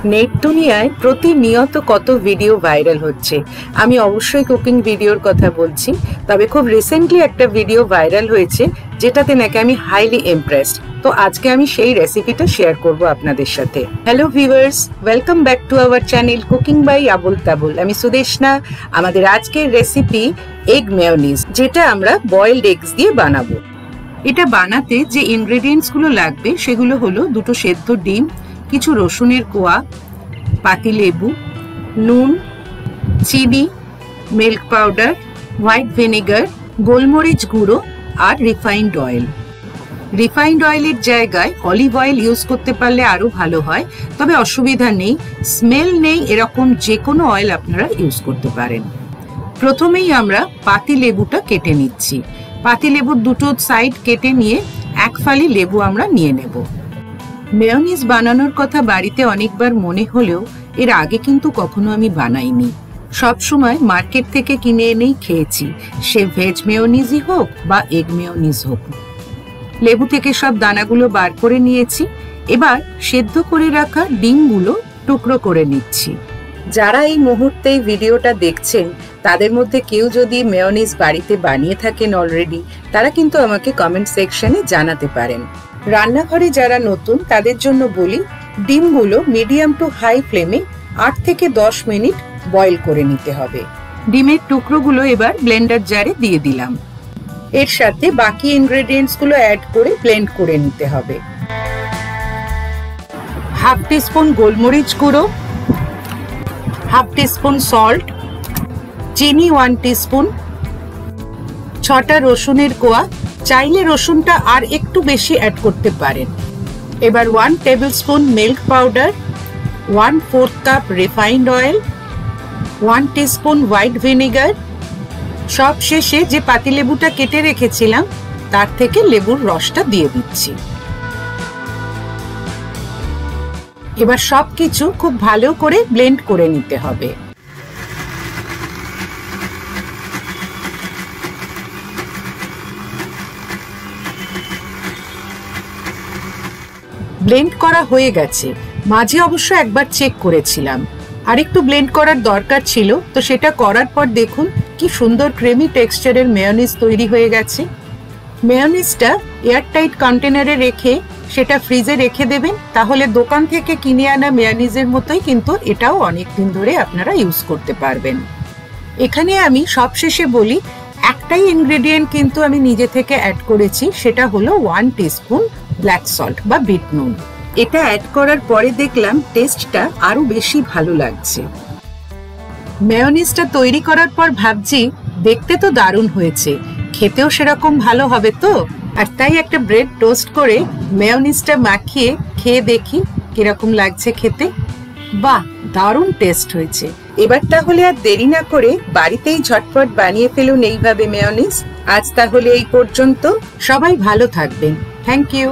Net দুনিয়ায় প্রতিনিয়ত কত ভিডিও ভাইরাল হচ্ছে। আমি অবশ্যই কুকিং ভিডিওর কথা বলছি, তবে খুব রিসেন্টলি একটা ভিডিও ভাইরাল হয়েছে যেটাতে নাকি আমি হাইলি ইমপ্রেসড। তো আজকে আমি সেই রেসিপিটা শেয়ার করব আপনাদের সাথে। Hello viewers, welcome back to our channel cooking by Abol Tabol. আমি সুদেশনা। আমাদের আজকের রেসিপি এগ মেয়োনিজ, যেটা আমরা বয়েলড এগস দিয়ে বানাবো। এটা বানাতে যে ইনগ্রেডিয়েন্টসগুলো লাগবে সেগুলো হলো দুটো সেদ্ধ ডিম, কিছু রসুনের কোয়া, পাতিলেবু, নুন, চিনি, মিল্ক পাউডার, হোয়াইট ভিনেগার, গোলমরিচ গুঁড়ো আর রিফাইন্ড অয়েল। রিফাইন্ড অয়েলের জায়গায় অলিভ অয়েল ইউজ করতে পারলে আরো ভালো হয়, তবে অসুবিধা নেই, স্মেল নেই এরকম যে কোনো অয়েল আপনারা ইউজ করতে পারেন। প্রথমেই আমরা পাতিলেবুটা কেটে নিচ্ছি। পাতিলেবুর দুটো সাইড কেটে নিয়ে এক ফালি লেবু আমরা নিয়ে নেব। মেয়োনিজ বানানোর কথা বাড়িতে অনেকবার মনে হলেও এর আগে কিন্তু কখনো আমি বানাইনি। সবসময় মার্কেট থেকে কিনে এনেই খেয়েছি, সে ভেজ মেয়োনিজই হোক বা এগ মেয়োনিজ হোক। লেবু থেকে সব দানাগুলো বার করে নিয়েছি। এবার সেদ্ধ করে রাখা ডিমগুলো টুকরো করে নিচ্ছি। যারা এই মুহূর্তে ভিডিওটা দেখছেন তাদের মধ্যে কেউ যদি মেয়োনিজ বাড়িতে বানিয়ে থাকেন অলরেডি, তারা কিন্তু আমাকে কমেন্ট সেকশনে জানাতে পারেন। রান্নাঘরে যারা নতুন তাদের জন্য বলি, ডিমগুলো মিডিয়াম টু হাই ফ্লেমে 8 থেকে 10 মিনিট বয়েল করে নিতে হবে। ডিমের টুকরোগুলো এবার ব্লেন্ডার জারে দিয়ে দিলাম। এর সাথে বাকি ইনগ্রেডিয়েন্টসগুলো অ্যাড করে ব্লেন্ড করে নিতে হবে। হাফ টিস্পুন গোলমরিচ গুঁড়ো, হাফ টিস্পুন সল্ট, চিনি 1 টিস্পুন, 6টা রসুনের কোয়া, চাইলে রসুনটা আর একটু বেশি অ্যাড করতে পারেন। এবার 1 tablespoon milk powder, 1/4 cup refined oil, 1 teaspoon white vinegar. সব শেষে যে পাতিলেবুটা কেটে রেখেছিলাম তার থেকে লেবুর রসটা দিয়ে দিচ্ছি। এবার সবকিছু খুব ভালো করে ব্লেন্ড করে নিতে হবে। ব্লেন্ড করা হয়ে গেছে। মাঝে অবশ্য একবার চেক করেছিলাম, আরেকটু ব্লেন্ড করার দরকার ছিল, তো সেটা করার পর দেখুন কি সুন্দর ক্রিমি টেক্সচারের মেয়োনিজ তৈরি হয়ে গেছে। মেয়োনিজটা এয়ারটাইট কন্টেনারে রেখে সেটা ফ্রিজে রেখে দেবেন, তাহলে দোকান থেকে কিনে আনা মেয়োনিজের মতোই কিন্তু এটাও অনেক দিন ধরে আপনারা ইউজ করতে পারবেন। এখানে আমি সবশেষে বলি, একটাই ইনগ্রেডিয়েন্ট কিন্তু আমি নিজে থেকে অ্যাড করেছি, সেটা হলো 1 টিস্পুন ব্ল্যাক সল্ট বা বিট নুন। এটা অ্যাড করার পরে দেখলাম টেস্টটা আরো বেশি ভালো লাগছে। মেয়োনিজটা তৈরি করার পর ভাবছি দেখতে তো দারুণ হয়েছে, খেতেও সেরকম ভালো হবে তো। আর তাই একটা ব্রেড টোস্ট করে মেয়োনিজটা মাখিয়ে খেয়ে দেখি কিরকম লাগছে খেতে। বাহ, দারুণ টেস্ট হয়েছে। এবার তাহলে আর দেরি না করে বাড়িতেই ঝটপট বানিয়ে ফেলুন এইভাবে মেয়োনিজ। আজ তাহলে এই পর্যন্ত, সবাই ভালো থাকবেন। Thank you.